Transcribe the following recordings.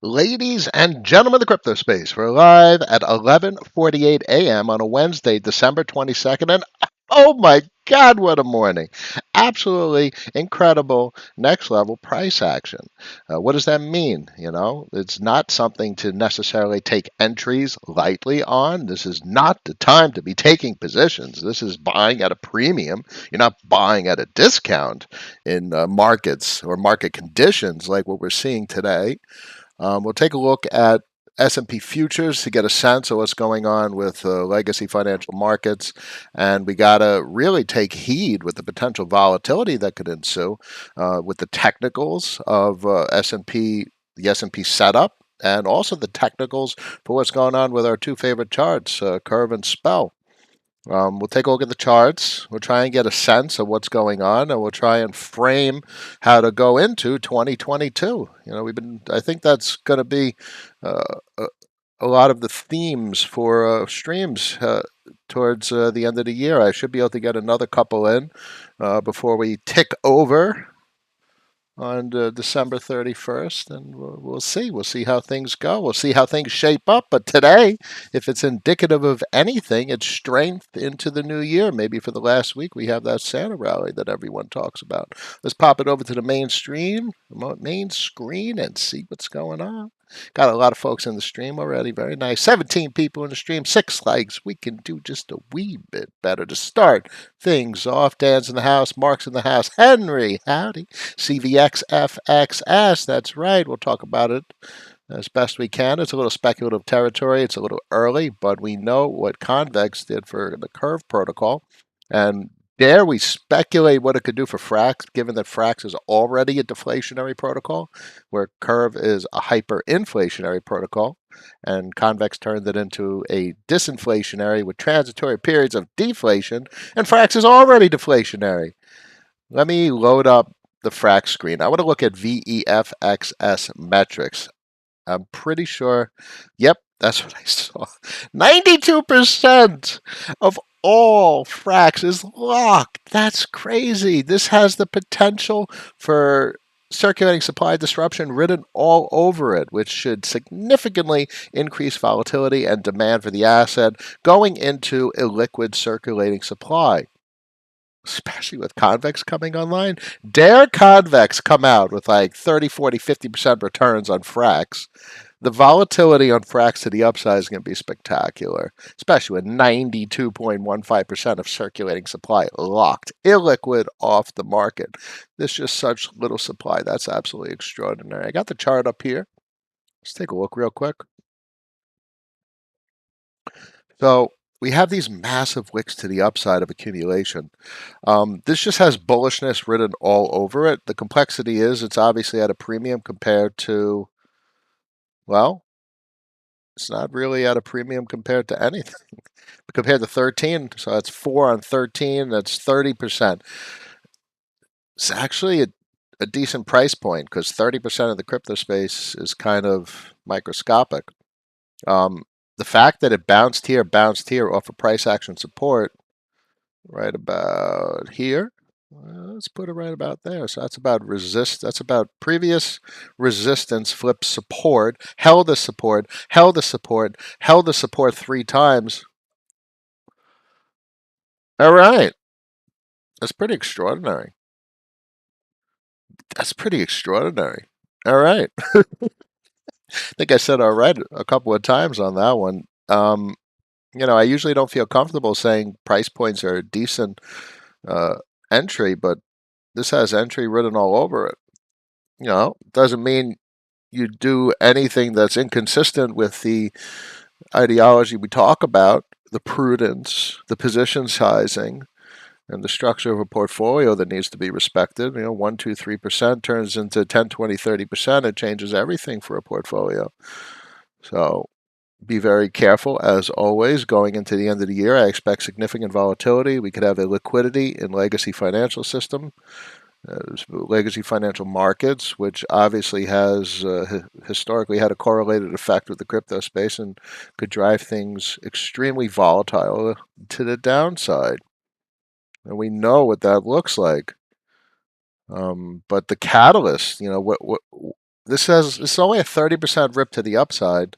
Ladies and gentlemen of the crypto space, we're live at 11:48 a.m. on a Wednesday, December 22nd, and oh my God, what a morning! Absolutely incredible next level price action. What does that mean? It's not something to necessarily take entries lightly on. This is not the time to be taking positions. This is buying at a premium. You're not buying at a discount in markets or market conditions like what we're seeing today. We'll take a look at S&P futures to get a sense of what's going on with legacy financial markets, and we got to really take heed with the potential volatility that could ensue with the technicals of S&P, the S&P setup, and also the technicals for what's going on with our two favorite charts, curve and spell. We'll take a look at the charts. We'll try and get a sense of what's going on, and we'll try and frame how to go into 2022. I think that's going to be uh, a, a lot of the themes for streams towards the end of the year. I should be able to get another couple in before we tick over on December 31st, and we'll see. We'll see how things go. We'll see how things shape up. But today, if it's indicative of anything, it's strength into the new year. Maybe for the last week, we have that Santa rally that everyone talks about. Let's pop it over to the main screen, and see what's going on. Got a lot of folks in the stream already. Very nice. 17 people in the stream, 6 likes. We can do just a wee bit better to start things off. Dan's in the house, Mark's in the house. Henry, howdy. CVXFXS, that's right. We'll talk about it as best we can. It's a little speculative territory. It's a little early, but we know what Convex did for the Curve protocol. And dare we speculate what it could do for Frax, given that Frax is already a deflationary protocol, where Curve is a hyperinflationary protocol, and Convex turned it into a disinflationary with transitory periods of deflation, and Frax is already deflationary. Let me load up the Frax screen. I want to look at VEFXS metrics. I'm pretty sure. Yep, that's what I saw. 92% of all Frax is locked. That's crazy. This has the potential for circulating supply disruption written all over it, which should significantly increase volatility and demand for the asset going into illiquid circulating supply, especially with Convex coming online. Dare Convex come out with like 30, 40, 50% returns on Frax. The volatility on Frax to the upside is going to be spectacular, especially with 92.15% of circulating supply locked, illiquid, off the market. There's just such little supply. That's absolutely extraordinary. I got the chart up here. Let's take a look real quick. So we have these massive wicks to the upside of accumulation. This just has bullishness written all over it. The complexity is it's obviously at a premium compared to, well, it's not really at a premium compared to anything. Compared to 13, so that's 4 on 13, that's 30%. It's actually a decent price point because 30% of the crypto space is kind of microscopic. The fact that it bounced here off of price action support right about here. Let's put it right about there. So that's about That's about previous resistance flip support, held the support, held the support, held the support 3 times. All right. That's pretty extraordinary. That's pretty extraordinary. All right. I think I said all right a couple of times on that one. I usually don't feel comfortable saying price points are a decent uh, entry, but this has entry written all over it. Doesn't mean you do anything that's inconsistent with the ideology we talk about, the prudence, the position sizing, and the structure of a portfolio that needs to be respected. 1, 2, 3% turns into 10, 20, 30%. It changes everything for a portfolio. So be very careful, as always, going into the end of the year. I expect significant volatility. We could have a liquidity in legacy financial system, legacy financial markets, which obviously has historically had a correlated effect with the crypto space and could drive things extremely volatile to the downside. And we know what that looks like. But the catalyst, This says this is only a 30% rip to the upside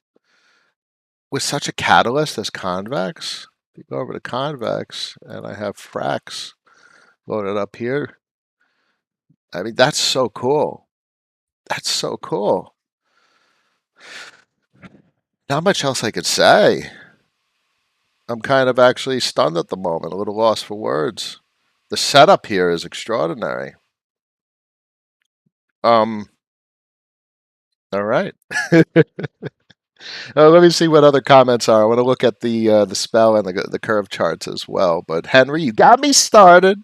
with such a catalyst as Convex. If you go over to Convex and I have Frax loaded up here, I mean, that's so cool. That's so cool. Not much else I could say. I'm kind of actually stunned at the moment, a little lost for words. The setup here is extraordinary. All right. Let me see what other comments are. I want to look at the spell and the curve charts as well. But Henry, you got me started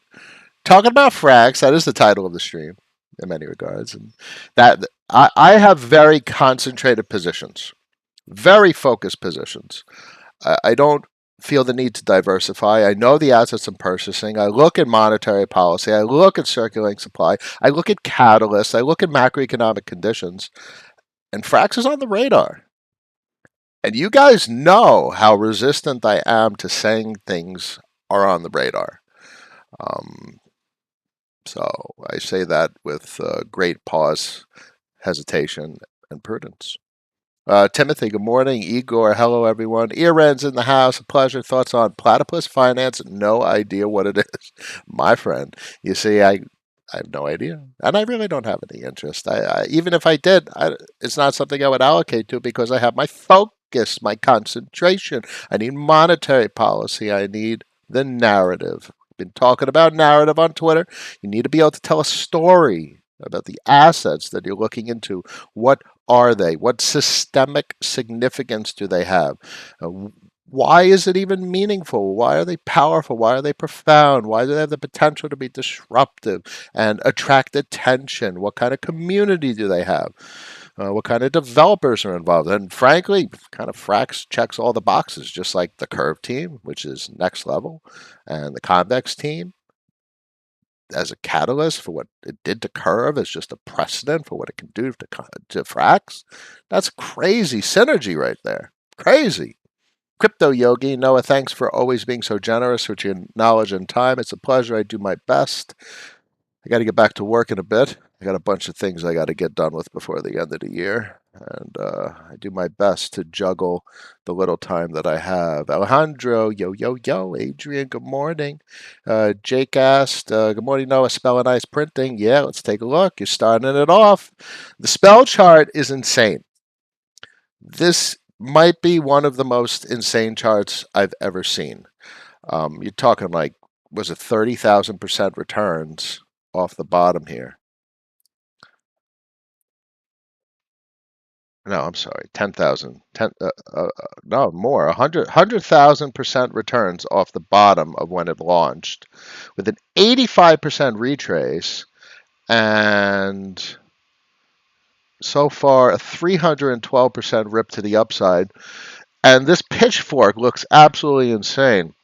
talking about Frax. That is the title of the stream in many regards, and that I have very concentrated positions, very focused positions. I don't feel the need to diversify. I know the assets I'm purchasing. I look at monetary policy. I look at circulating supply. I look at catalysts. I look at macroeconomic conditions, and Frax is on the radar. And you guys know how resistant I am to saying things are on the radar. Um, so I say that with great pause, hesitation, and prudence. Timothy, good morning. Igor, hello, everyone. Earens in the house, a pleasure. Thoughts on platypus finance? No idea what it is. My friend, you see, I have no idea. And I really don't have any interest. Even if I did, it's not something I would allocate to because I have my focus, my concentration. I need monetary policy. I need the narrative. Been talking about narrative on Twitter. You need to be able to tell a story about the assets that you're looking into. What are they? What systemic significance do they have? Why is it even meaningful? Why are they powerful? Why are they profound? Why do they have the potential to be disruptive and attract attention? What kind of community do they have? What kind of developers are involved? And frankly, kind of Frax checks all the boxes, just like the Curve team, which is next level, and the Convex team as a catalyst for what it did to Curve as just a precedent for what it can do to Frax. That's crazy synergy right there. Crazy. Crypto Yogi, Noah, thanks for always being so generous with your knowledge and time. It's a pleasure. I do my best. I got to get back to work in a bit. I got a bunch of things I got to get done with before the end of the year. And I do my best to juggle the little time that I have. Alejandro, yo, yo, yo. Adrian, good morning. Jake asked, good morning, Noah. Spell and Ice Printing. Yeah, let's take a look. You're starting it off. The spell chart is insane. This might be one of the most insane charts I've ever seen. You're talking like, was it 30,000% returns off the bottom here? No, I'm sorry, 10,000. No, more, 100,000% returns off the bottom of when it launched, with an 85% retrace, and so far a 312% rip to the upside. And this pitchfork looks absolutely insane.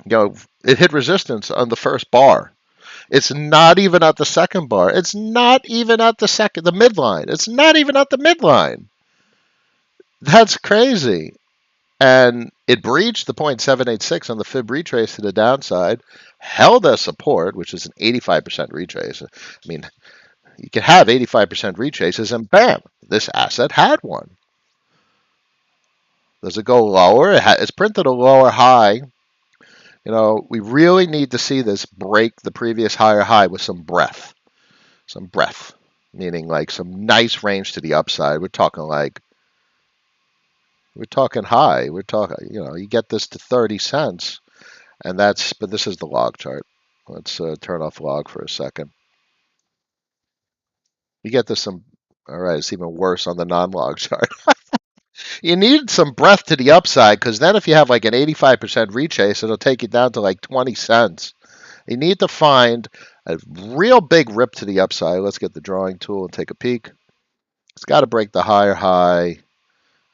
It hit resistance on the first bar. It's not even at the second bar. It's not even at the midline. It's not even at the midline. That's crazy. And it breached the 0.786 on the fib retrace to the downside, held as support, which is an 85% retrace. I mean, you can have 85% retraces, and bam, this asset had one. Does it go lower? It's printed a lower high. We really need to see this break the previous higher high with some breadth. Some breadth, meaning like some nice range to the upside. We're talking high. We're talking, you get this to 30 cents, but this is the log chart. Let's turn off log for a second. You get this all right, it's even worse on the non-log chart. You need some breadth to the upside because then if you have like an 85% retrace, it'll take you down to like 20 cents. You need to find a real big rip to the upside. Let's get the drawing tool and take a peek. It's got to break the higher high,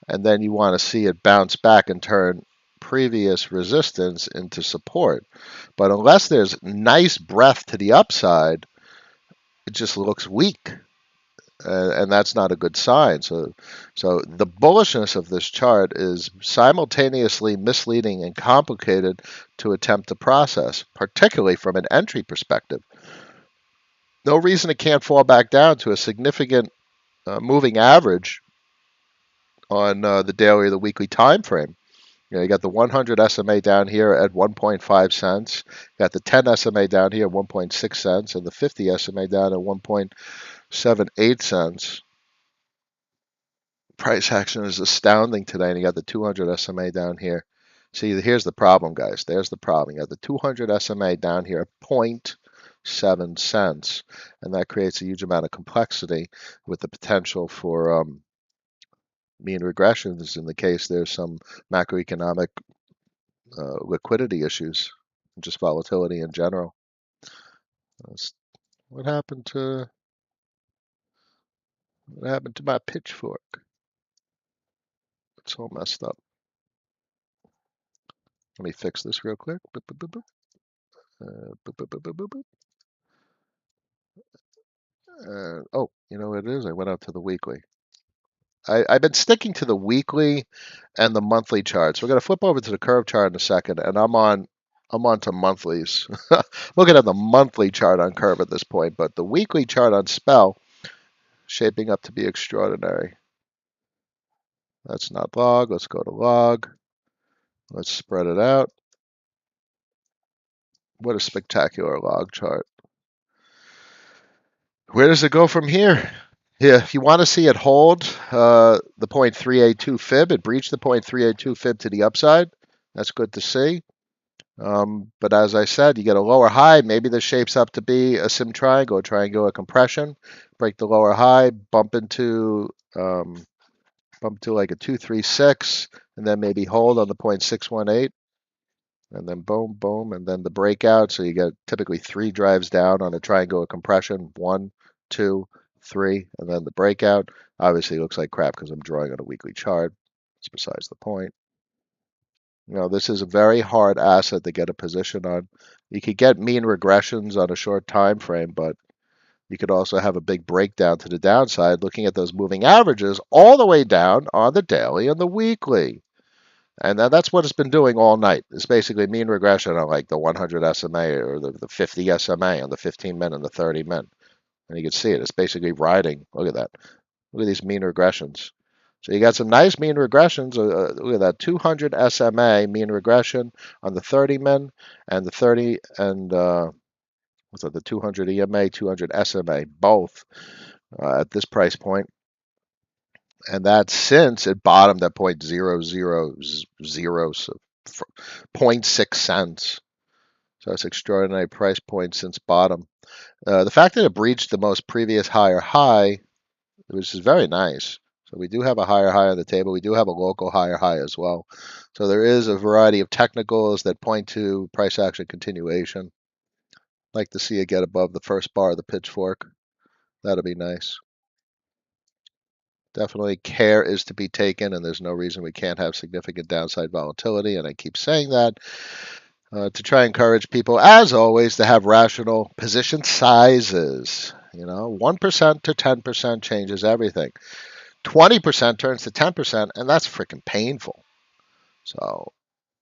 and then you want to see it bounce back and turn previous resistance into support. But unless there's nice breadth to the upside, it just looks weak. And that's not a good sign. So the bullishness of this chart is simultaneously misleading and complicated to attempt to process, particularly from an entry perspective. No reason it can't fall back down to a significant moving average on the daily or the weekly time frame. You got the 100 SMA down here at 1.5 cents. You got the 10 SMA down here at 1.6 cents, and the 50 SMA down at 1.78 cents. Price action is astounding today, and you got the 200 SMA down here. See, here's the problem, guys. There's the problem. You got the 200 SMA down here at 0.7 cents, and that creates a huge amount of complexity with the potential for mean regressions in the case there's some macroeconomic liquidity issues, just volatility in general. What happened to my pitchfork? It's all messed up. Let me fix this real quick. Boop, boop, boop, boop. Boop, boop, boop, boop, boop, boop. Oh, you know what it is? I went out to the weekly. I've been sticking to the weekly and the monthly charts. We're going to flip over to the curve chart in a second, and I'm on to monthlies. Looking at the monthly chart on curve at this point, but the weekly chart on spell shaping up to be extraordinary. That's not log. Let's go to log. Let's spread it out. What a spectacular log chart. Where does it go from here? Yeah, if you want to see it hold the 0.382 fib, it breached the 0.382 fib to the upside. That's good to see. But as I said, you get a lower high. Maybe this shapes up to be a sim triangle, triangular compression. Break the lower high, bump into like a 236, and then maybe hold on the 0.618. And then boom, boom, and then the breakout. So you get typically 3 drives down on a triangular compression. 1, 2, 3, and then the breakout. Obviously, it looks like crap because I'm drawing on a weekly chart. It's besides the point. This is a very hard asset to get a position on. You could get mean regressions on a short time frame, but you could also have a big breakdown to the downside looking at those moving averages all the way down on the daily and the weekly. And that's what it's been doing all night. It's basically mean regression on like the 100 SMA or the 50 SMA on the 15 min and the 30 min. And you can see it. It's basically riding. Look at that. Look at these mean regressions. So you got some nice mean regressions. Look at that 200 SMA mean regression on the 30 min and the 30 and what's that? The 200 EMA, 200 SMA, both at this price point. And that's since it bottomed at 0.000, so 0.6 cents. So it's extraordinary price point since bottom. The fact that it breached the most previous higher high, which is very nice. So we do have a higher high on the table. We do have a local higher high as well. So there is a variety of technicals that point to price action continuation. Like to see it get above the first bar of the pitchfork. That'll be nice. Definitely care is to be taken, and there's no reason we can't have significant downside volatility. And I keep saying that to try and encourage people, as always, to have rational position sizes. 1% to 10% changes everything. 20% turns to 10%, and that's freaking painful. So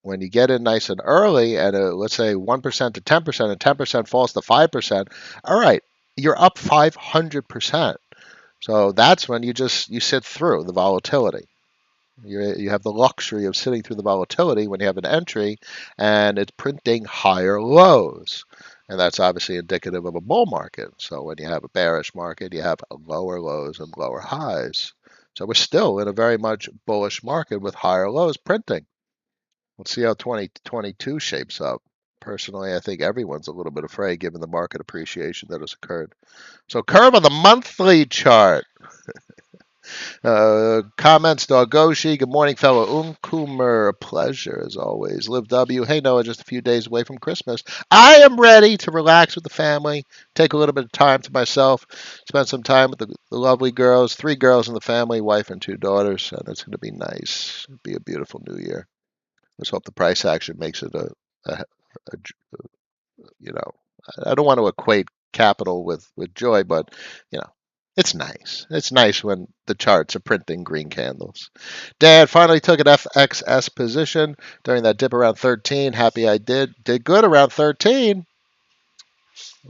when you get in nice and early, and let's say 1% to 10%, and 10% falls to 5%, all right, you're up 500%. So that's when you sit through the volatility. You have the luxury of sitting through the volatility when you have an entry and it's printing higher lows. And that's obviously indicative of a bull market. So when you have a bearish market, you have lower lows and lower highs. So we're still in a very much bullish market with higher lows printing. Let's see how 2022 shapes up. Personally, I think everyone's a little bit afraid given the market appreciation that has occurred. So curve on the monthly chart. Comments, Dogoshi. Good morning, fellow Unkumer. A pleasure, as always. Liv W. Hey, Noah, just a few days away from Christmas. I am ready to relax with the family, take a little bit of time to myself, spend some time with the lovely girls, 3 girls in the family, wife and 2 daughters, and it's going to be nice. It'll be a beautiful new year. Let's hope the price action makes it a I don't want to equate capital with joy, but, it's nice. It's nice when the charts are printing green candles. Dad finally took an FXS position during that dip around 13. Happy I did. Did good around 13.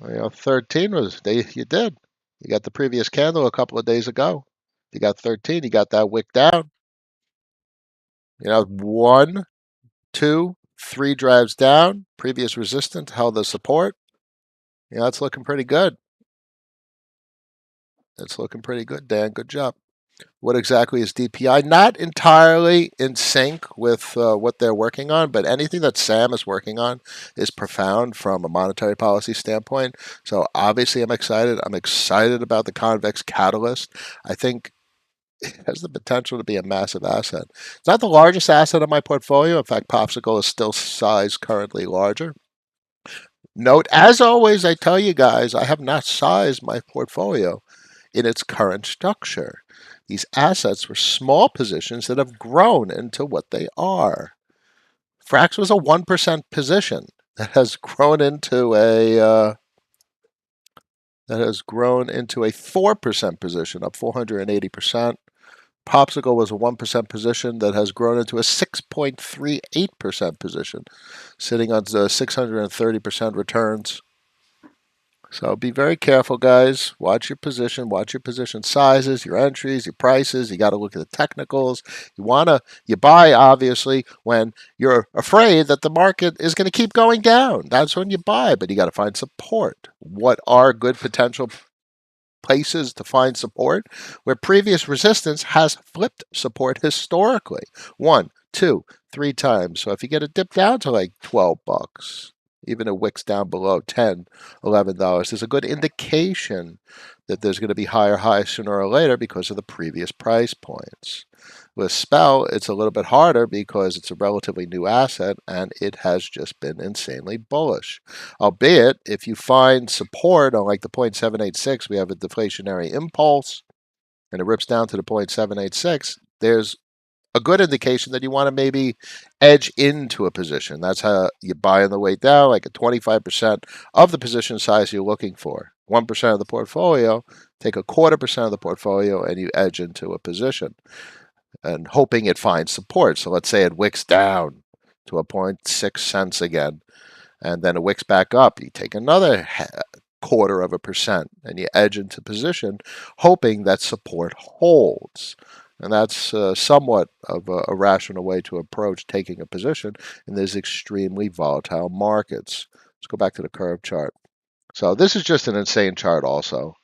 13 you did. You got the previous candle a couple of days ago. You got 13, you got that wick down. You know, 1, 2, 3 drives down. Previous resistance held the support. You know, it's looking pretty good. It's looking pretty good, Dan. Good job. What exactly is DPI? Not entirely in sync with what they're working on, but anything that Sam is working on is profound from a monetary policy standpoint. So obviously, I'm excited. I'm excited about the Convex catalyst. I think it has the potential to be a massive asset. It's not the largest asset of my portfolio. In fact, Popsicle is still sized currently larger. Note, as always, I tell you guys, I have not sized my portfolio in its current structure. These assets were small positions that have grown into what they are. Frax was a 1% position that has grown into a 4% position, up 480%. Popsicle was a 1% position that has grown into a 6.38% position, sitting on 630% returns. So be very careful, guys. Watch your position sizes, your entries, your prices. You got to look at the technicals. You buy obviously when you're afraid that the market is going to keep going down. That's when you buy, but you got to find support. What are good potential places to find support? Where previous resistance has flipped support historically. 1, 2, 3 times. So if you get a dip down to like $12, even a wicks down below $10, $11, there's a good indication that there's going to be higher highs sooner or later because of the previous price points. With Spell, it's a little bit harder because it's a relatively new asset and it has just been insanely bullish. Albeit, if you find support on like the 0.786, we have a deflationary impulse and it rips down to the 0.786, there's a good indication that you want to maybe edge into a position. That's how you buy on the way down, like a 25% of the position size you're looking for. 1% of the portfolio, take a 1/4% of the portfolio, and you edge into a position and hoping it finds support. So let's say it wicks down to a 0.6 cents again, and then it wicks back up. You take another 1/4% and you edge into position, hoping that support holds. And that's somewhat of a rational way to approach taking a position in these extremely volatile markets. Let's go back to the curve chart. So this is just an insane chart also.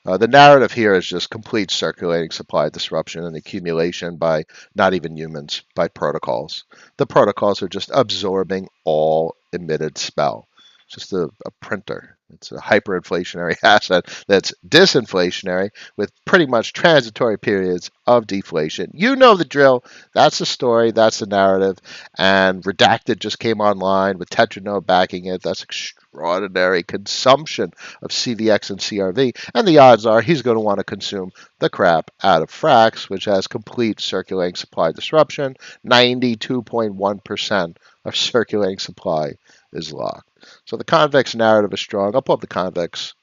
The narrative here is just complete circulating supply disruption and accumulation by not even humans, by protocols. The protocols are just absorbing all emitted spell. It's just a printer. It's a hyperinflationary asset that's disinflationary with pretty much transitory periods of deflation. You know the drill. That's the story. That's the narrative. And Redacted just came online with Tetranode backing it. That's extraordinary consumption of CVX and CRV. And the odds are he's going to want to consume the crap out of Frax, which has complete circulating supply disruption. 92.1% of circulating supply is locked. So the convex narrative is strong. I'll pull up the convex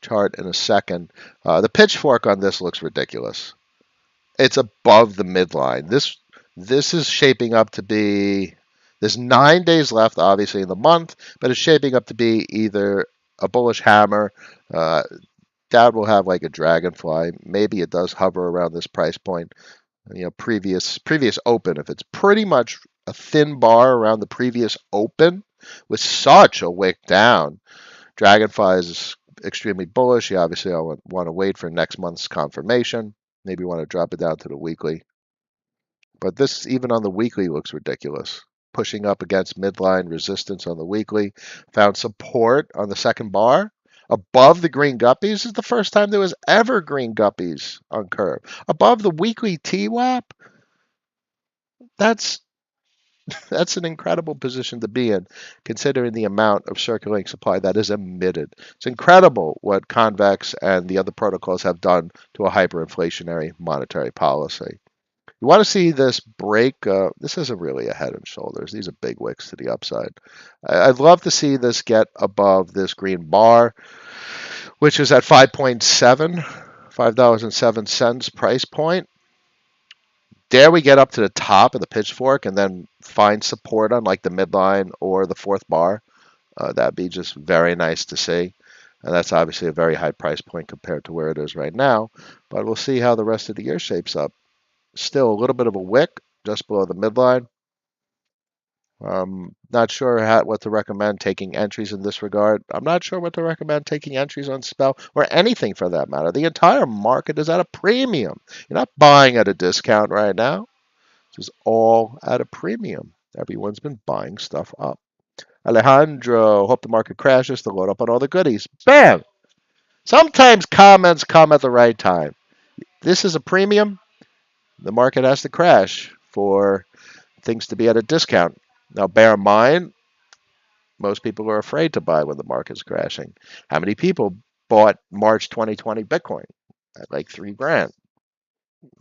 chart in a second. The pitchfork on this looks ridiculous. It's above the midline. This is shaping up to be. There's 9 days left, obviously, in the month, but it's shaping up to be either a bullish hammer. Dad will have like a dragonfly. Maybe it does hover around this price point. You know, previous open. If it's pretty much a thin bar around the previous open with such a wick down, Dragonfly is extremely bullish. You obviously want to wait for next month's confirmation. Maybe want to drop it down to the weekly. But this, even on the weekly, looks ridiculous. Pushing up against midline resistance on the weekly. Found support on the second bar. Above the green guppies. This is the first time there was ever green guppies on curve. Above the weekly TWAP. That's an incredible position to be in, considering the amount of circulating supply that is emitted. It's incredible what Convex and the other protocols have done to a hyperinflationary monetary policy. You want to see this break. This isn't really a head and shoulders. These are big wicks to the upside. I'd love to see this get above this green bar, which is at 5.7, $5.07 price point. Dare we get up to the top of the pitchfork and then find support on like the midline or the fourth bar? That'd be just very nice to see. And that's obviously a very high price point compared to where it is right now. But we'll see how the rest of the year shapes up. Still a little bit of a wick just below the midline. Not sure what to recommend taking entries in this regard. I'm not sure what to recommend taking entries on spell or anything for that matter. The entire market is at a premium. You're not buying at a discount right now. This is all at a premium. Everyone's been buying stuff up. Alejandro, hope the market crashes to load up on all the goodies. Bam! Sometimes comments come at the right time. This is a premium. The market has to crash for things to be at a discount. Now, bear in mind, most people are afraid to buy when the market's crashing. How many people bought March 2020 Bitcoin at like 3 grand?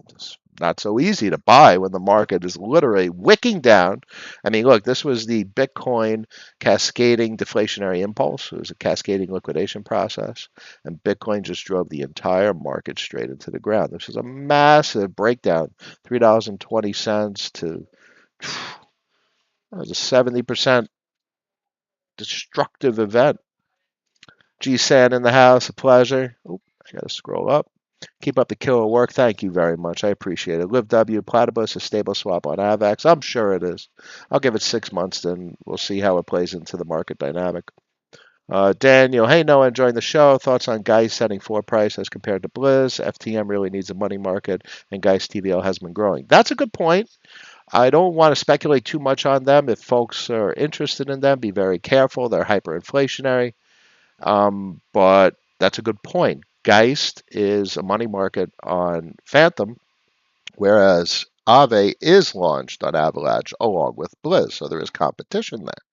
It's not so easy to buy when the market is literally wicking down. I mean, look, this was the Bitcoin cascading deflationary impulse. It was a cascading liquidation process, and Bitcoin just drove the entire market straight into the ground. This was a massive breakdown, $3.20 to that was a 70% destructive event. GSAN in the house, a pleasure. Oh, I got to scroll up. Keep up the killer work. Thank you very much. I appreciate it. Live W, Platypus, a stable swap on AVAX. I'm sure it is. I'll give it 6 months, then we'll see how it plays into the market dynamic. Daniel, hey Noah, enjoying the show. Thoughts on Geist setting floor price as compared to Blizz? FTM really needs a money market, and Geist TVL has been growing. That's a good point. I don't want to speculate too much on them. If folks are interested in them, be very careful. They're hyperinflationary. But that's a good point. Geist is a money market on Phantom, whereas Aave is launched on Avalanche along with Blizz. So there is competition there.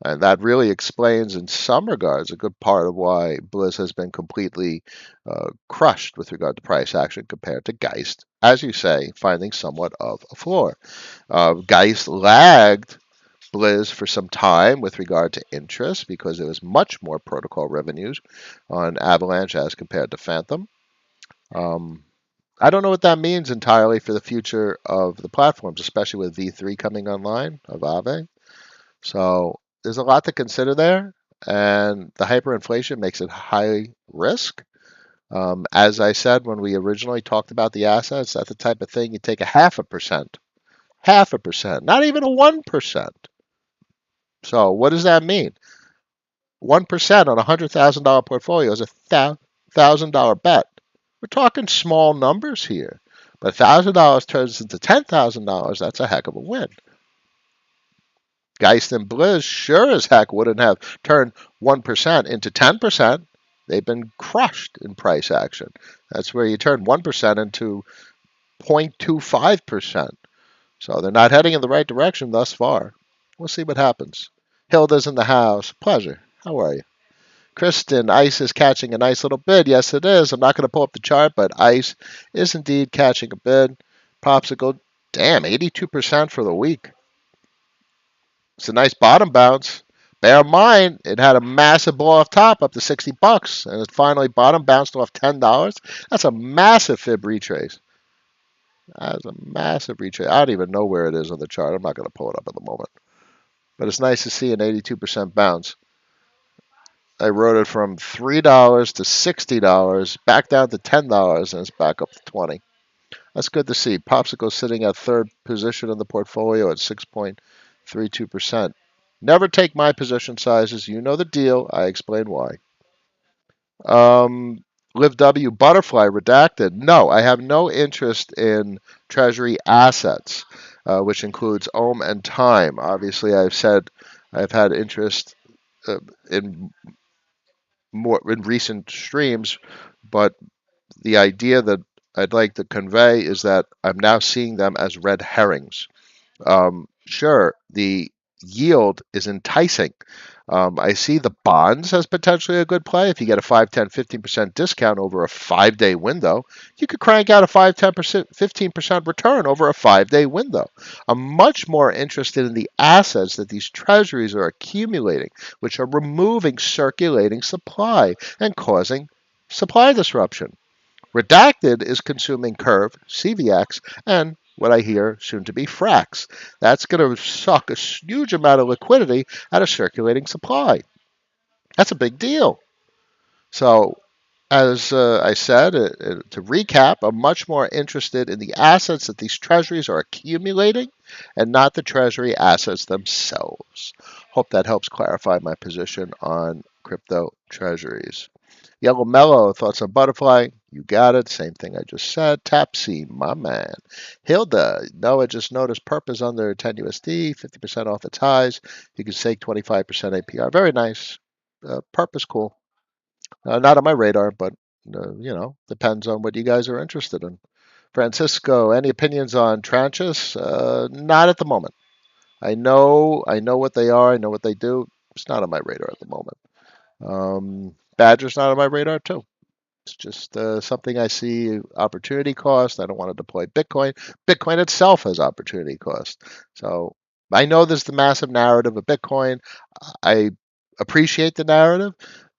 And that really explains, in some regards, a good part of why Blizz has been completely crushed with regard to price action compared to Geist, as you say, finding somewhat of a floor. Geist lagged Blizz for some time with regard to interest because there was much more protocol revenues on Avalanche as compared to Phantom. Um, I don't know what that means entirely for the future of the platforms, especially with V3 coming online of Aave. So there's a lot to consider there, and the hyperinflation makes it high risk. As I said when we originally talked about the assets, that's the type of thing you take a half a percent, not even a 1%. So what does that mean? 1% on a $100,000 portfolio is a $1,000 bet. We're talking small numbers here, but $1,000 turns into $10,000. That's a heck of a win. Geist and Blizz sure as heck wouldn't have turned 1% into 10%. They've been crushed in price action. That's where you turn 1% into 0.25%. So they're not heading in the right direction thus far. We'll see what happens. Hilda's in the house. Pleasure. How are you? Kristen, ICE is catching a nice little bid. Yes, it is. I'm not going to pull up the chart, but ICE is indeed catching a bid. Popsicle, damn, 82% for the week. It's a nice bottom bounce. Bear in mind, it had a massive blow off top up to $60, and it finally bottom bounced off $10. That's a massive fib retrace. That's a massive retrace. I don't even know where it is on the chart. I'm not going to pull it up at the moment. But it's nice to see an 82% bounce. I wrote it from $3 to $60, back down to $10, and it's back up to 20. That's good to see. Popsicle sitting at third position in the portfolio at 6.32%. Never take my position sizes. You know the deal. I explain why. Live W Butterfly redacted. No, I have no interest in treasury assets, which includes Ohm and Time. Obviously, I've said I've had interest in more in recent streams, but the idea that I'd like to convey is that I'm now seeing them as red herrings. Sure, the yield is enticing. I see the bonds as potentially a good play. If you get a 5, 10, 15% discount over a 5-day window, you could crank out a 5, 10%, 15% return over a 5-day window. I'm much more interested in the assets that these treasuries are accumulating, which are removing circulating supply and causing supply disruption. Redacted is consuming Curve, CVX, and what I hear soon to be Frax. That's going to suck a huge amount of liquidity out of circulating supply. That's a big deal. So, as I said, to recap, I'm much more interested in the assets that these treasuries are accumulating and not the treasury assets themselves. Hope that helps clarify my position on crypto treasuries. Yellow Mellow, thoughts on butterfly? You got it. Same thing I just said. Tap C, my man. Hilda, no, I just noticed Perp is under 10 USD, 50% off its highs. You can save 25% APR. Very nice. Perp is cool. Not on my radar, but depends on what you guys are interested in. Francisco, any opinions on tranches? Not at the moment. I know what they are. I know what they do. It's not on my radar at the moment. Badger's not on my radar too. It's just something I see opportunity cost. I don't want to deploy Bitcoin. Bitcoin itself has opportunity cost. So I know there's the massive narrative of Bitcoin. I appreciate the narrative.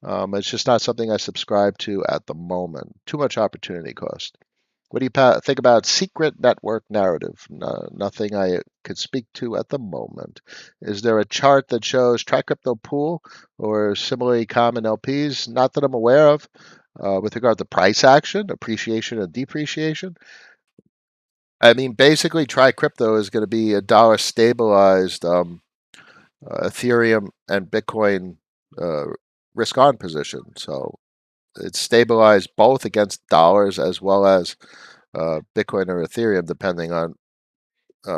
It's just not something I subscribe to at the moment. Too much opportunity cost. What do you think about secret network narrative? No, nothing I could speak to at the moment. Is there a chart that shows TriCrypto pool or similarly common LPs? Not that I'm aware of. With regard to price action, appreciation and depreciation, I mean, basically, TriCrypto is going to be a dollar stabilized Ethereum and Bitcoin uh, risk on position. So it's stabilized both against dollars as well as Bitcoin or Ethereum, depending on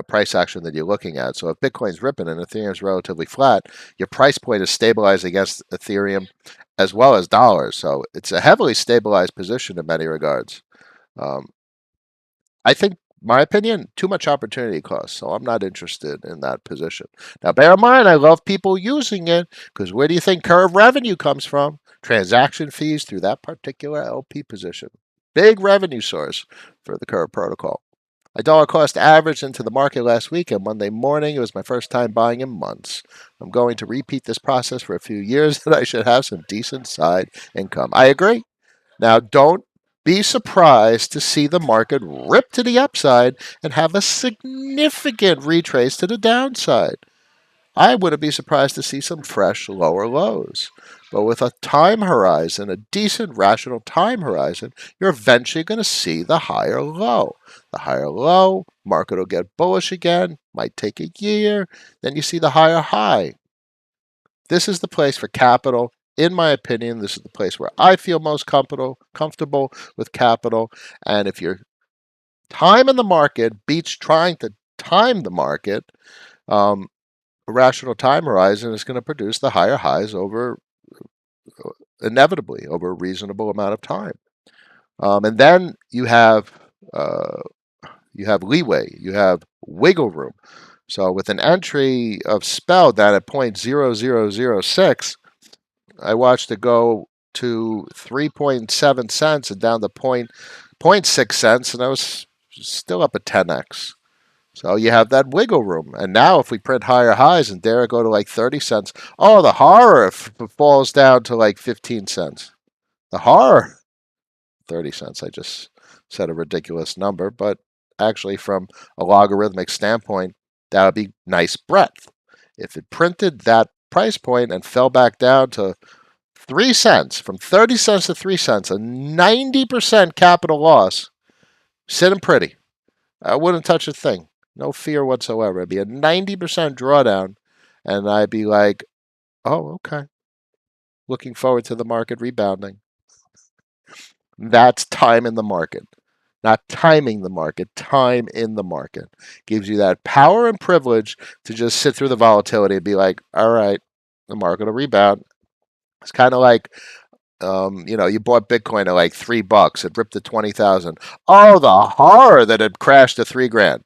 price action that you're looking at. So if Bitcoin's ripping and Ethereum's relatively flat, your price point is stabilized against Ethereum as well as dollars. So it's a heavily stabilized position in many regards. Um, I think, my opinion, too much opportunity cost. So I'm not interested in that position. Now, bear in mind, I love people using it because where do you think curve revenue comes from? Transaction fees through that particular LP position. Big revenue source for the curve protocol. I dollar cost averaged into the market last week, and Monday morning it was my first time buying in months. I'm going to repeat this process for a few years, and I should have some decent side income. I agree. Now, don't be surprised to see the market rip to the upside and have a significant retrace to the downside. I wouldn't be surprised to see some fresh lower lows. But with a time horizon, a decent rational time horizon, you're eventually going to see the higher low. The higher low, market will get bullish again, might take a year, then you see the higher high. This is the place for capital. In my opinion, this is the place where I feel most comfortable with capital. And if your time in the market beats trying to time the market, um, a rational time horizon is going to produce the higher highs over inevitably over a reasonable amount of time. And then uh, you have leeway, you have wiggle room. So with an entry of spell down at 0.0006, I watched it go to 3.7 cents and down to point 0.6 cents, and I was still up at 10x. So you have that wiggle room. And now if we print higher highs and dare it go to like 30 cents, oh, the horror if it falls down to like 15 cents. The horror. 30 cents. I just said a ridiculous number, but actually from a logarithmic standpoint, that would be nice breadth. If it printed that price point and fell back down to 3 cents, from 30 cents to 3 cents, a 90% capital loss, sitting pretty. I wouldn't touch a thing. No fear whatsoever. It'd be a 90% drawdown, and I'd be like, oh, okay. Looking forward to the market rebounding. That's time in the market. Not timing the market, time in the market. Gives you that power and privilege to just sit through the volatility and be like, all right, the market will rebound. It's kind of like you bought Bitcoin at like $3. It ripped to 20,000. Oh, the horror that it crashed to 3 grand.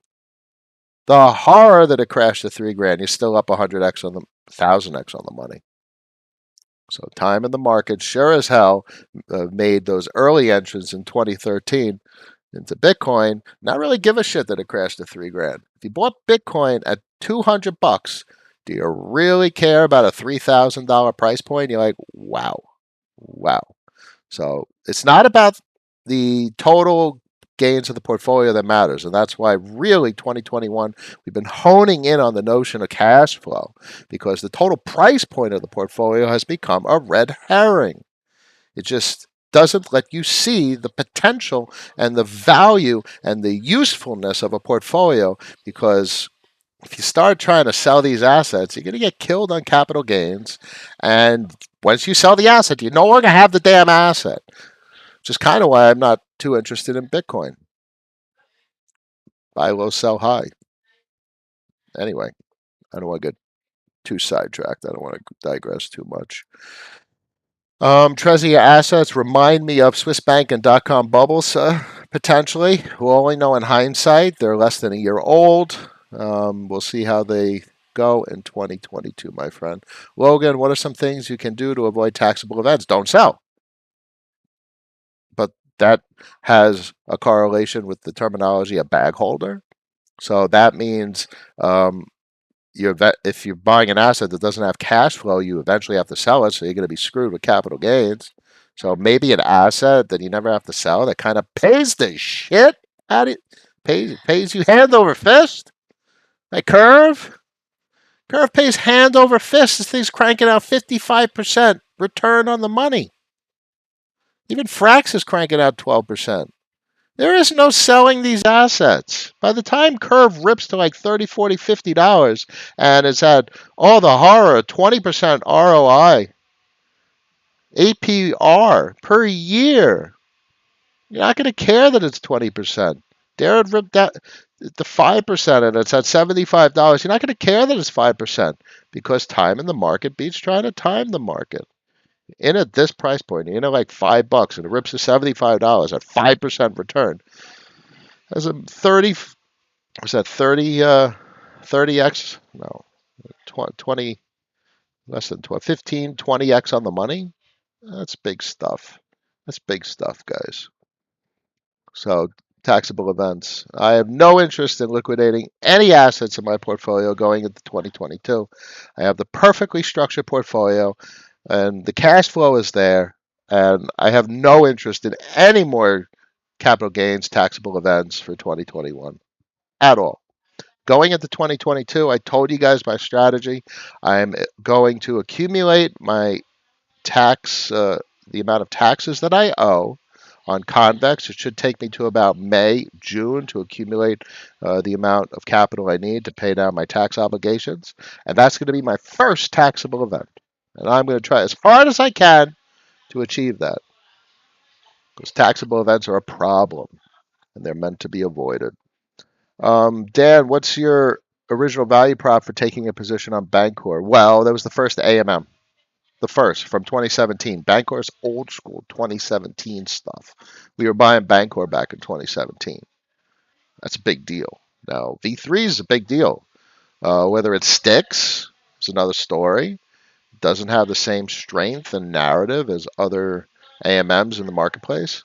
The horror that it crashed to 3 grand. You're still up 100x on the 1000x on the money. So time in the market, sure as hell, made those early entrants in 2013 into Bitcoin. Not really give a shit that it crashed to 3 grand. If you bought Bitcoin at $200, do you really care about a $3,000 price point? You're like, wow, wow. So it's not about the total gains of the portfolio that matters. And that's why really 2021, we've been honing in on the notion of cash flow because the total price point of the portfolio has become a red herring. It just doesn't let you see the potential and the value and the usefulness of a portfolio, because if you start trying to sell these assets, you're going to get killed on capital gains. And once you sell the asset, you no longer have the damn asset, which is kind of why I'm not too interested in Bitcoin. Buy low, sell high. Anyway, I don't want to get too sidetracked. I don't want to digress too much. Trezor assets remind me of Swiss bank and dot-com bubbles, potentially. We'll only know in hindsight. They're less than a year old. We'll see how they go in 2022, my friend. Logan, what are some things you can do to avoid taxable events? Don't sell. But that has a correlation with the terminology of bag holder. So that means if you're buying an asset that doesn't have cash flow, you eventually have to sell it, so you're going to be screwed with capital gains. So maybe an asset that you never have to sell that kind of pays the shit out of it, pays you hand over fist. Like Curve pays hand over fist. This thing's cranking out 55% return on the money. Even Frax is cranking out 12%. There is no selling these assets. By the time Curve rips to like $30, $40, $50 and it's had all the horror, 20% ROI, APR per year, you're not going to care that it's 20%. Darren ripped that the 5% and it's at $75. You're not going to care that it's 5% because time in the market beats trying to time the market. In at this price point, you know, like $5 and it rips to $75 at 5% return. As a 30, was that 30x? No, 20, less than 12, 15, 20x on the money. That's big stuff. That's big stuff, guys. So, taxable events. I have no interest in liquidating any assets in my portfolio going into 2022. I have the perfectly structured portfolio, and the cash flow is there, and I have no interest in any more capital gains taxable events for 2021 at all. Going into 2022, I told you guys my strategy. I'm going to accumulate my the amount of taxes that I owe on Convex. It should take me to about May, June to accumulate the amount of capital I need to pay down my tax obligations. And that's going to be my first taxable event. And I'm going to try as hard as I can to achieve that, because taxable events are a problem and they're meant to be avoided. Dan, what's your original value prop for taking a position on Bancor? Well, that was the first AMM, the first from 2017. Bancor's old school 2017 stuff. We were buying Bancor back in 2017. That's a big deal. Now, V3 is a big deal. Whether it sticks is another story. It doesn't have the same strength and narrative as other AMMs in the marketplace,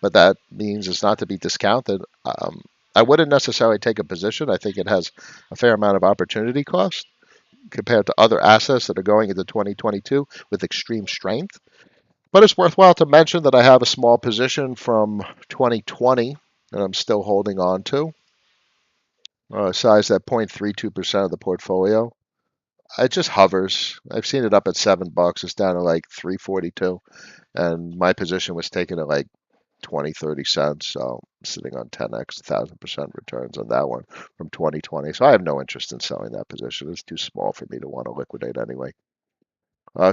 but that means it's not to be discounted. I wouldn't necessarily take a position. I think it has a fair amount of opportunity cost compared to other assets that are going into 2022 with extreme strength. But it's worthwhile to mention that I have a small position from 2020 that I'm still holding on to, sized at 0.32% of the portfolio. It just hovers. I've seen it up at $7. It's down to like 342, and my position was taken at like 20, 30 cents. So I'm sitting on 10x, 1,000% returns on that one from 2020. So I have no interest in selling that position. It's too small for me to want to liquidate anyway.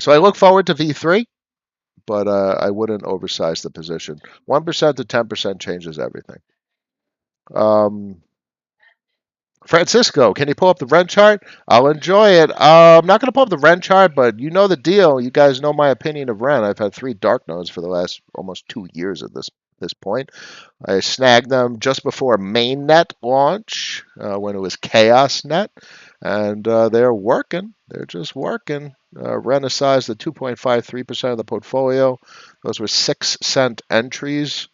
So I look forward to V3, but I wouldn't oversize the position. 1% to 10% changes everything. Francisco, can you pull up the rent chart? I'll enjoy it. I'm not going to pull up the rent chart, but you know the deal. You guys know my opinion of rent. I've had 3 dark nodes for the last almost 2 years at this point. I snagged them just before mainnet launch when it was ChaosNet, and they're working. They're just working. Rent is sized at 2.53% of the portfolio. Those were 6-cent entries,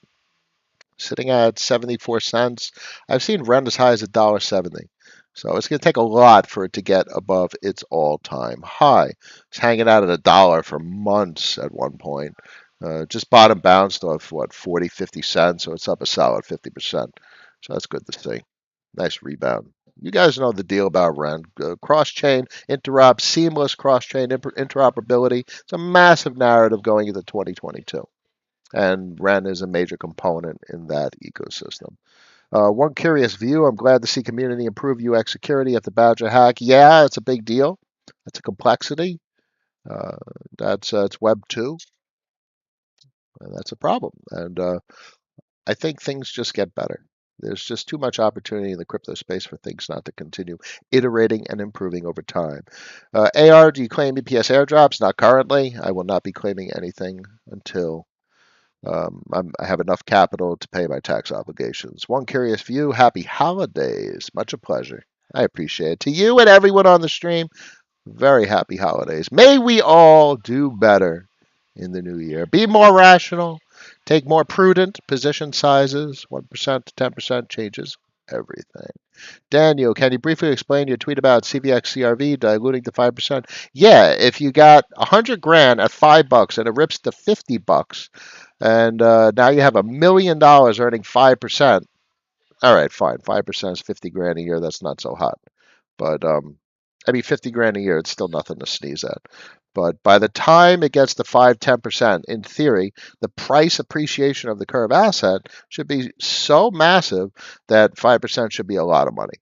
sitting at 74 cents. I've seen rent as high as $1.70. So it's going to take a lot for it to get above its all-time high. It's hanging out at $1 for months at one point. Just bottom bounced off, 40, 50 cents, so it's up a solid 50%. So that's good to see. Nice rebound. You guys know the deal about Ren. Cross-chain interop, seamless cross-chain interoperability. It's a massive narrative going into 2022. And Ren is a major component in that ecosystem. One curious view. I'm glad to see community improve UX security at the Badger hack. Yeah, it's a big deal. It's a complexity. Uh, that's it's Web 2, and that's a problem. And I think things just get better. There's just too much opportunity in the crypto space for things not to continue iterating and improving over time. AR, do you claim EPS airdrops? Not currently. I will not be claiming anything until I have enough capital to pay my tax obligations. One curious view. Happy holidays. Much a pleasure. I appreciate it. To you and everyone on the stream, very happy holidays. May we all do better in the new year. Be more rational. Take more prudent position sizes. 1% to 10% changes everything. Daniel, can you briefly explain your tweet about CVX CRV diluting to 5%? Yeah, if you got 100 grand at $5 and it rips to $50, and now you have $1 million earning 5%. All right, fine. 5% is 50 grand a year. That's not so hot. But I mean, 50 grand a year, it's still nothing to sneeze at. But by the time it gets to 5-10%, in theory, the price appreciation of the curve asset should be so massive that 5% should be a lot of money.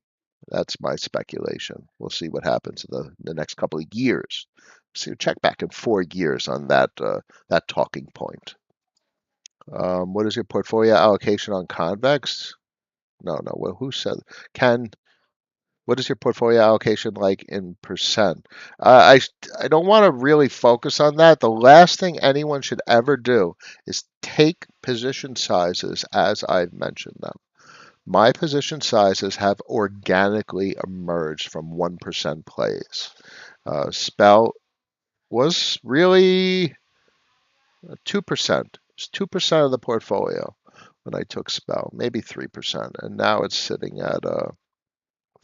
That's my speculation. We'll see what happens in the next couple of years. So check back in 4 years on that talking point. What is your portfolio allocation on Convex? No, no. Well, who said? Can What is your portfolio allocation like in percent? I don't want to really focus on that. The last thing anyone should ever do is take position sizes as I've mentioned them. My position sizes have organically emerged from 1% plays. Spell was really 2%. It's 2% of the portfolio when I took Spell, maybe 3%, and now it's sitting at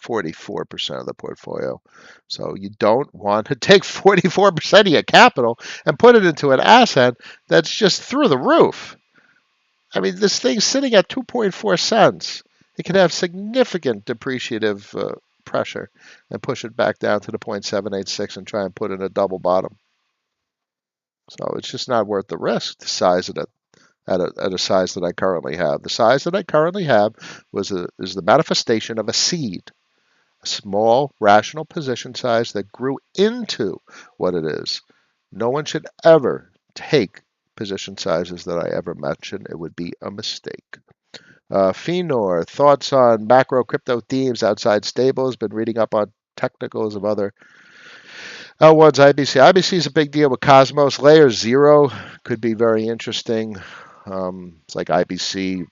44% of the portfolio. So you don't want to take 44% of your capital and put it into an asset that's just through the roof. I mean, this thing's sitting at 2.4 cents. It can have significant depreciative pressure and push it back down to the 0.786 and try and put in a double bottom. So it's just not worth the risk to size it at a size that I currently have. The size that I currently have is the manifestation of a seed, a small rational position size that grew into what it is. No one should ever take position sizes that I ever mentioned. It would be a mistake. Fenor, thoughts on macro crypto themes outside stables? Been reading up on technicals of other one's IBC. IBC is a big deal with Cosmos. Layer 0 could be very interesting. It's like IBC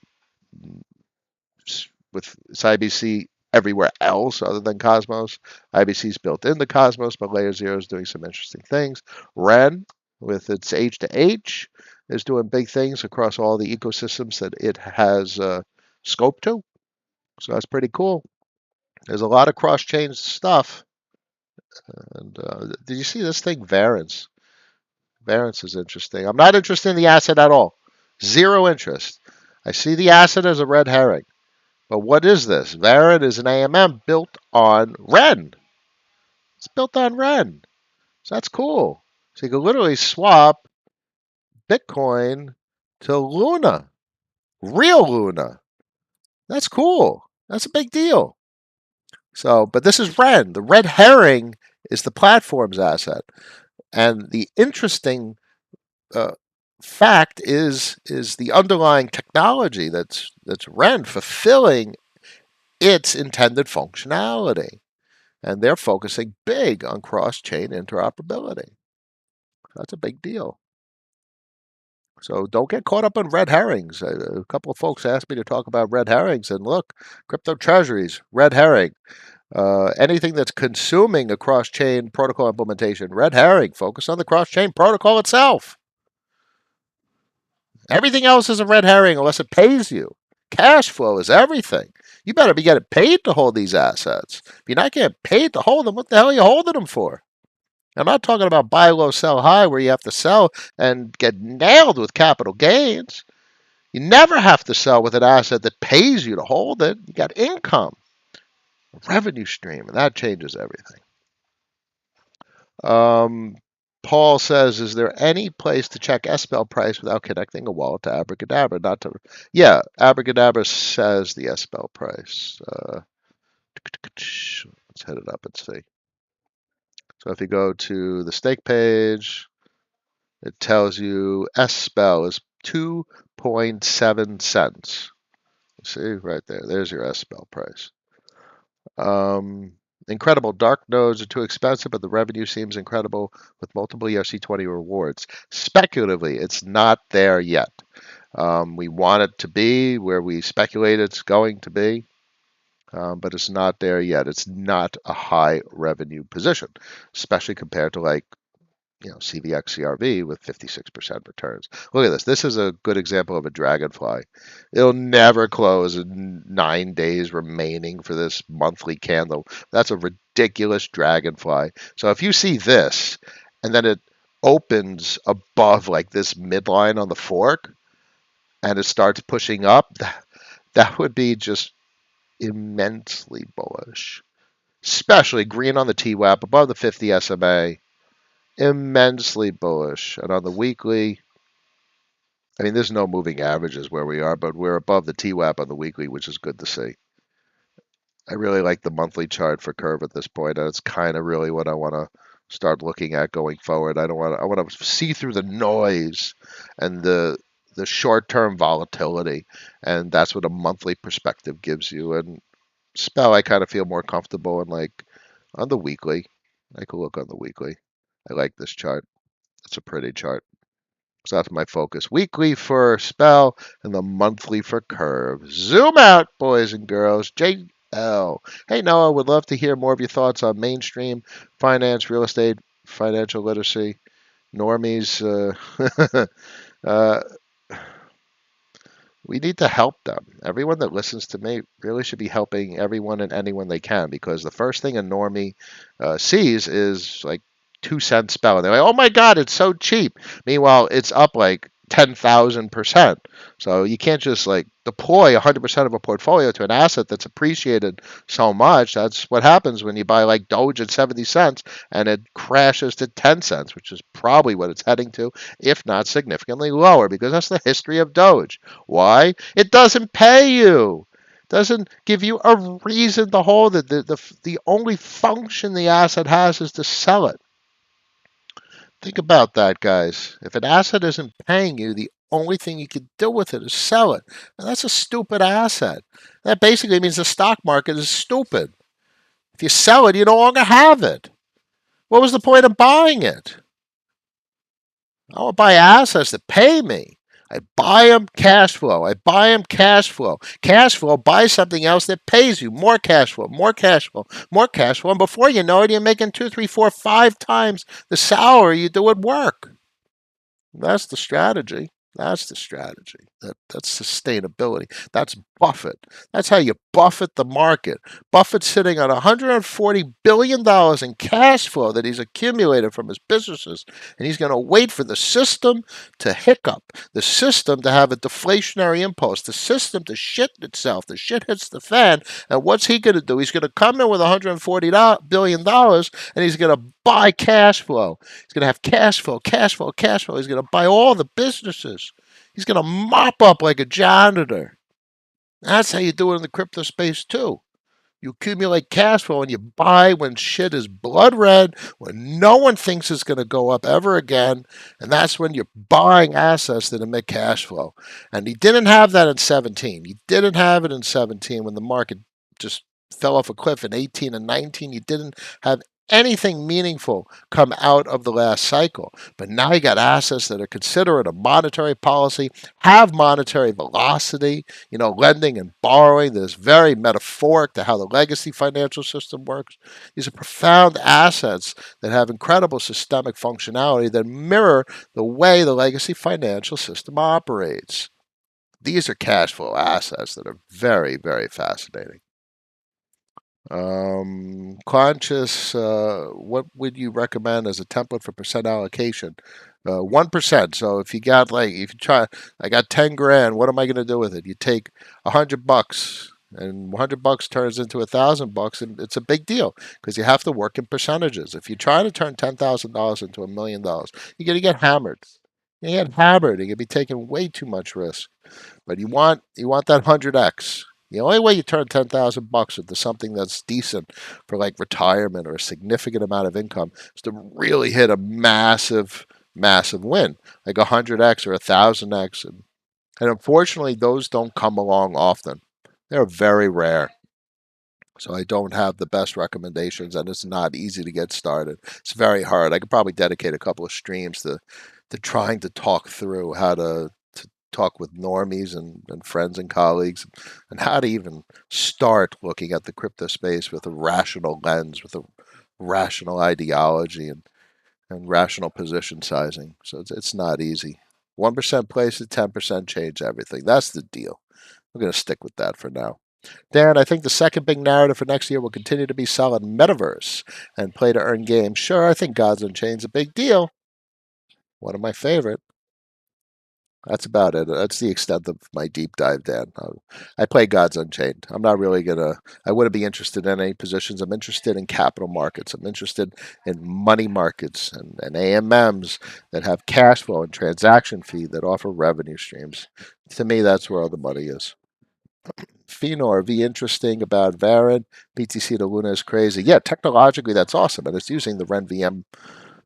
it's IBC everywhere else other than Cosmos. IBC is built into Cosmos, but Layer 0 is doing some interesting things. Ren, with its H to H, is doing big things across all the ecosystems that it has scope to. So that's pretty cool. There's a lot of cross-chain stuff. And did you see this thing, Variance? Variance is interesting. I'm not interested in the asset at all. Zero interest. I see the asset as a red herring. But what is this? Variant is an AMM built on Ren. It's built on Ren. So that's cool. So you can literally swap Bitcoin to Luna. Real Luna. That's cool. That's a big deal. So, but this is Ren. The red herring is the platform's asset. And the interesting fact is the underlying technology that's Ren fulfilling its intended functionality. And they're focusing big on cross-chain interoperability. That's a big deal. So don't get caught up on red herrings. A couple of folks asked me to talk about red herrings, and look, crypto treasuries, red herring. Anything that's consuming a cross-chain protocol implementation, red herring. Focus on the cross-chain protocol itself. Everything else is a red herring unless it pays you. Cash flow is everything. You better be getting paid to hold these assets. If you're not getting paid to hold them, what the hell are you holding them for? I'm not talking about buy low, sell high, where you have to sell and get nailed with capital gains. You never have to sell with an asset that pays you to hold it. You got income. Revenue stream, and that changes everything. Paul says, is there any place to check SPL price without connecting a wallet to Abracadabra? Not to, yeah, Abracadabra says the SPL price. Let's hit it up and see. So if you go to the stake page, it tells you SPL is 2.7 cents. See right there. There's your SPL price. Incredible. Dark nodes are too expensive, but the revenue seems incredible with multiple ERC20 rewards. Speculatively, it's not there yet. We want it to be where we speculate it's going to be, but it's not there yet. It's not a high revenue position, especially compared to like CVX CRV with 56% returns. Look at this. This is a good example of a dragonfly. It'll never close in 9 days remaining for this monthly candle. That's a ridiculous dragonfly. So if you see this and then it opens above like this midline on the fork and it starts pushing up, that would be just immensely bullish. Especially green on the TWAP above the 50 SMA. Immensely bullish. And on the weekly, I mean, there's no moving averages where we are, but we're above the TWAP on the weekly, which is good to see. I really like the monthly chart for curve at this point, and it's kind of really what I want to start looking at going forward. I want to see through the noise and the short-term volatility, and that's what a monthly perspective gives you. And spell, I kind of feel more comfortable in like on the weekly. I could look on the weekly. I like this chart. It's a pretty chart. So that's my focus. Weekly for spell and the monthly for curve. Zoom out, boys and girls. JL. Hey, Noah, would love to hear more of your thoughts on mainstream finance, real estate, financial literacy, normies. Uh, we need to help them. Everyone that listens to me really should be helping everyone and anyone they can, because the first thing a normie sees is like 2 cent spell, and they're like, "Oh my God, it's so cheap." Meanwhile, it's up like 10,000%. So you can't just like deploy 100% of a portfolio to an asset that's appreciated so much. That's what happens when you buy like Doge at 70 cents and it crashes to 10 cents, which is probably what it's heading to, if not significantly lower, because that's the history of Doge. Why? It doesn't pay you. Doesn't give you a reason to hold it. The only function the asset has is to sell it. Think about that, guys. If an asset isn't paying you, the only thing you can do with it is sell it. And that's a stupid asset. That basically means the stock market is stupid. If you sell it, you no longer have it. What was the point of buying it? I want to buy assets that pay me. I buy them cash flow. I buy them cash flow. Cash flow, buy something else that pays you. More cash flow, more cash flow, more cash flow. And before you know it, you're making 2, 3, 4, 5 times the salary you do at work. That's the strategy. That's the strategy. That's sustainability. That's Buffett. That's how you buffet the market. Buffett's sitting on $140 billion in cash flow that he's accumulated from his businesses, and he's going to wait for the system to hiccup, the system to have a deflationary impulse, the system to shit itself. The shit hits the fan, and what's he going to do? He's going to come in with $140 billion, and he's going to buy cash flow. He's going to have cash flow, cash flow, cash flow. He's going to buy all the businesses. He's going to mop up like a janitor. That's how you do it in the crypto space too. You accumulate cash flow and you buy when shit is blood red, when no one thinks it's going to go up ever again. And that's when you're buying assets that emit cash flow. And he didn't have that in 17. He didn't have it in 17 when the market just fell off a cliff. In 18 and 19, he didn't have anything meaningful come out of the last cycle. But now you got assets that are considerate of monetary policy, have monetary velocity, lending and borrowing that is very metaphoric to how the legacy financial system works. These are profound assets that have incredible systemic functionality that mirror the way the legacy financial system operates. These are cash flow assets that are very, very fascinating. Conscious, what would you recommend as a template for percent allocation? 1%. So if you try, I got 10 grand, what am I going to do with it? You take $100 and $100 turns into $1,000, and it's a big deal because you have to work in percentages. If you try to turn $10,000 into $1,000,000, you're going to get hammered. You get hammered. You're going to be taking way too much risk. But you want that 100x. The only way you turn $10,000 into something that's decent for like retirement or a significant amount of income is to really hit a massive, massive win, like 100x or 1,000x. And unfortunately, those don't come along often. They're very rare. So I don't have the best recommendations, and it's not easy to get started. It's very hard. I could probably dedicate a couple of streams to trying to talk through how to talk with normies and friends and colleagues, and how to even start looking at the crypto space with a rational lens, with a rational ideology, and rational position sizing. So it's not easy. 1% places, 10% change everything. That's the deal. I'm going to stick with that for now. Dan, I think the second big narrative for next year will continue to be solid metaverse and play to earn games. Sure, I think Gods Unchained's a big deal. One of my favorite. That's about it. That's the extent of my deep dive, Dan. I play Gods Unchained. I'm not really gonna. I wouldn't be interested in any positions. I'm interested in capital markets. I'm interested in money markets and AMMs that have cash flow and transaction fee that offer revenue streams. To me, that's where all the money is. Phenor, V interesting about Varan. BTC to Luna is crazy. Yeah, technologically that's awesome, and it's using the RenVM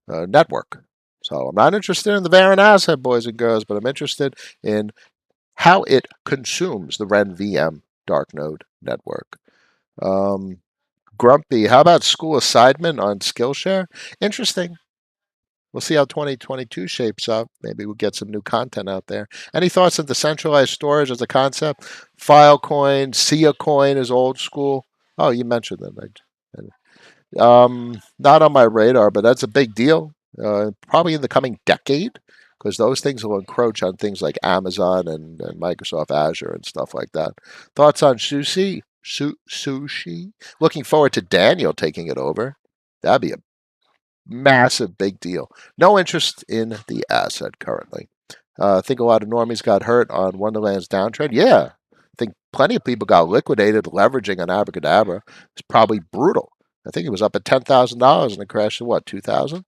network. So I'm not interested in the Varan asset, boys and girls, but I'm interested in how it consumes the RenVM dark node network. Um, Grumpy, how about school assignment on Skillshare? Interesting. We'll see how 2022 shapes up. Maybe we'll get some new content out there. Any thoughts on decentralized storage as a concept? Filecoin, Sia coin is old school. Oh, you mentioned that. Not on my radar, but that's a big deal. Probably in the coming decade, because those things will encroach on things like Amazon and Microsoft Azure and stuff like that. Thoughts on sushi? Looking forward to Daniel taking it over. That'd be a massive big deal. No interest in the asset currently. I think a lot of normies got hurt on Wonderland's downtrend. Yeah, I think plenty of people got liquidated leveraging on Abracadabra. It's probably brutal. I think it was up at $10,000 and it crashed to what, 2,000?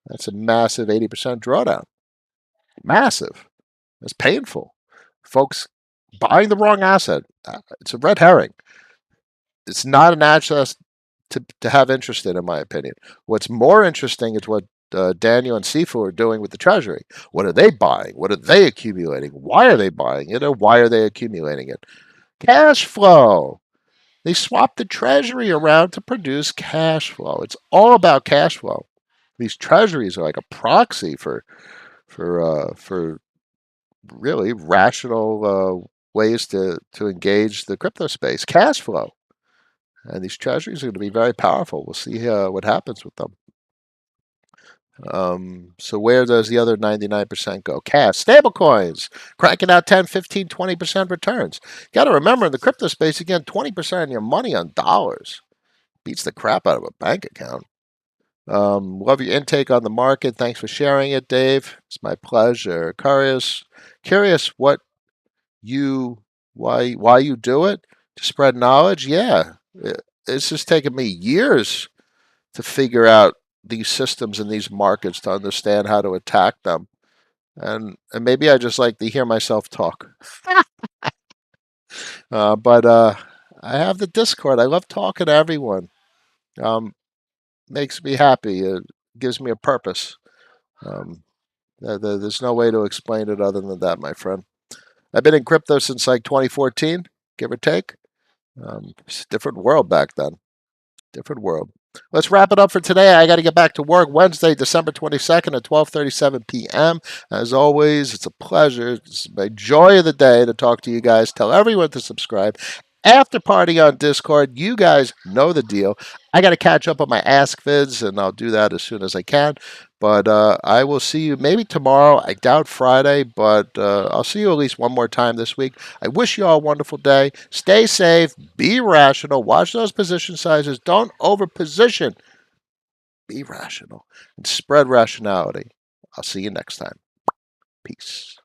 That's a massive 80% drawdown. Massive. It's painful. Folks buying the wrong asset. It's a red herring. It's not an asset to have interest in my opinion. What's more interesting is what Daniel and Sifu are doing with the Treasury. What are they buying? What are they accumulating? Why are they buying it? Or why are they accumulating it? Cash flow. They swapped the Treasury around to produce cash flow. It's all about cash flow. These treasuries are like a proxy for really rational ways to engage the crypto space. Cash flow. And these treasuries are going to be very powerful. We'll see what happens with them. So where does the other 99% go? Cash, stable coins, cracking out 10, 15, 20% returns. Got to remember in the crypto space, again, 20% of your money on dollars beats the crap out of a bank account. Love your intake on the market. Thanks for sharing it, Dave. It's my pleasure. Curious what you why you do it to spread knowledge. Yeah, it's just taken me years to figure out these systems in these markets to understand how to attack them. And maybe I just like to hear myself talk. But I have the Discord. I love talking to everyone. Um, Makes me happy. It gives me a purpose. Um, there's no way to explain it other than that, my friend. I've been in crypto since like 2014, give or take. It's a different world back then. Different world. Let's wrap it up for today. I got to get back to work Wednesday, December 22nd at 12:37 p.m. As always, it's a pleasure. It's my joy of the day to talk to you guys. Tell everyone to subscribe. After party on Discord, you guys know the deal. I got to catch up on my Ask Vids, and I'll do that as soon as I can. But I will see you maybe tomorrow. I doubt Friday, but I'll see you at least one more time this week. I wish you all a wonderful day. Stay safe. Be rational. Watch those position sizes. Don't over position. Be rational and spread rationality. I'll see you next time. Peace.